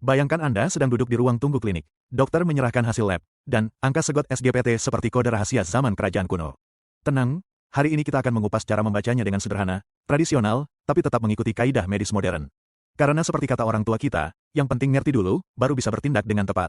Bayangkan Anda sedang duduk di ruang tunggu klinik. Dokter menyerahkan hasil lab, dan angka segot SGPT seperti kode rahasia zaman kerajaan kuno. Tenang, hari ini kita akan mengupas cara membacanya dengan sederhana, tradisional, tapi tetap mengikuti kaidah medis modern. Karena seperti kata orang tua kita, yang penting ngerti dulu, baru bisa bertindak dengan tepat.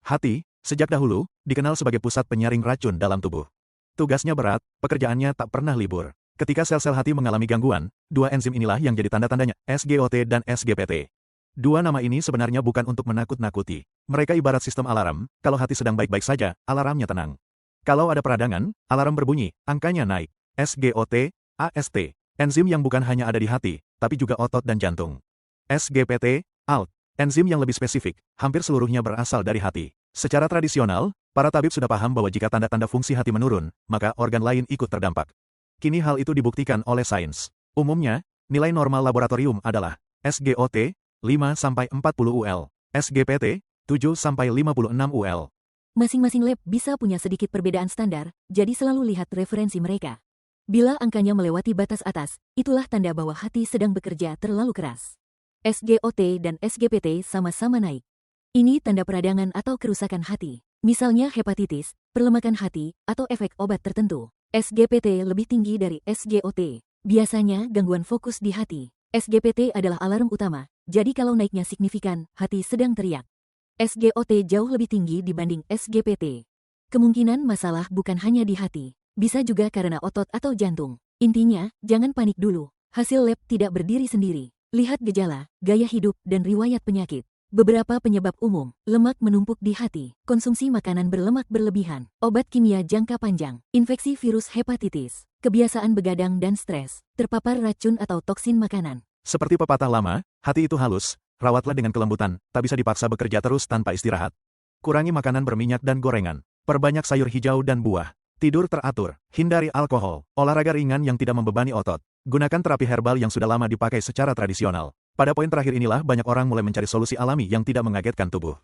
Hati, sejak dahulu, dikenal sebagai pusat penyaring racun dalam tubuh. Tugasnya berat, pekerjaannya tak pernah libur. Ketika sel-sel hati mengalami gangguan, dua enzim inilah yang jadi tanda-tandanya, SGOT dan SGPT. Dua nama ini sebenarnya bukan untuk menakut-nakuti. Mereka ibarat sistem alarm, kalau hati sedang baik-baik saja, alarmnya tenang. Kalau ada peradangan, alarm berbunyi, angkanya naik. SGOT, AST, enzim yang bukan hanya ada di hati, tapi juga otot dan jantung. SGPT, ALT, enzim yang lebih spesifik, hampir seluruhnya berasal dari hati. Secara tradisional, para tabib sudah paham bahwa jika tanda-tanda fungsi hati menurun, maka organ lain ikut terdampak. Kini hal itu dibuktikan oleh sains. Umumnya, nilai normal laboratorium adalah SGOT, 5-40 UL, SGPT, 7-56 UL. Masing-masing lab bisa punya sedikit perbedaan standar, jadi selalu lihat referensi mereka. Bila angkanya melewati batas atas, itulah tanda bahwa hati sedang bekerja terlalu keras. SGOT dan SGPT sama-sama naik. Ini tanda peradangan atau kerusakan hati, misalnya hepatitis, perlemakan hati, atau efek obat tertentu. SGPT lebih tinggi dari SGOT. Biasanya gangguan fokus di hati. SGPT adalah alarm utama, jadi kalau naiknya signifikan, hati sedang teriak. SGOT jauh lebih tinggi dibanding SGPT. Kemungkinan masalah bukan hanya di hati, bisa juga karena otot atau jantung. Intinya, jangan panik dulu. Hasil lab tidak berdiri sendiri. Lihat gejala, gaya hidup, dan riwayat penyakit. Beberapa penyebab umum, lemak menumpuk di hati, konsumsi makanan berlemak berlebihan, obat kimia jangka panjang, infeksi virus hepatitis, kebiasaan begadang dan stres, terpapar racun atau toksin makanan. Seperti pepatah lama, hati itu halus, rawatlah dengan kelembutan, tak bisa dipaksa bekerja terus tanpa istirahat. Kurangi makanan berminyak dan gorengan, perbanyak sayur hijau dan buah, tidur teratur, hindari alkohol, olahraga ringan yang tidak membebani otot, gunakan terapi herbal yang sudah lama dipakai secara tradisional. Pada poin terakhir inilah banyak orang mulai mencari solusi alami yang tidak mengagetkan tubuh.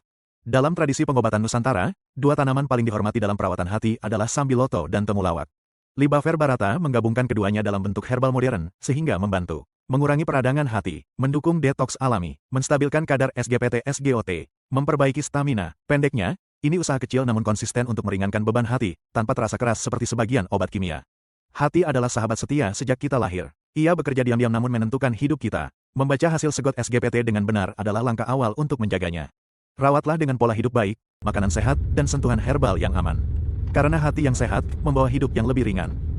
Dalam tradisi pengobatan Nusantara, dua tanaman paling dihormati dalam perawatan hati adalah sambiloto dan temulawak. Libaver Barata menggabungkan keduanya dalam bentuk herbal modern, sehingga membantu mengurangi peradangan hati, mendukung detoks alami, menstabilkan kadar SGPT-SGOT, memperbaiki stamina. Pendeknya, ini usaha kecil namun konsisten untuk meringankan beban hati, tanpa terasa keras seperti sebagian obat kimia. Hati adalah sahabat setia sejak kita lahir. Ia bekerja diam-diam namun menentukan hidup kita. Membaca hasil segot SGPT dengan benar adalah langkah awal untuk menjaganya. Rawatlah dengan pola hidup baik, makanan sehat, dan sentuhan herbal yang aman. Karena hati yang sehat, membawa hidup yang lebih ringan.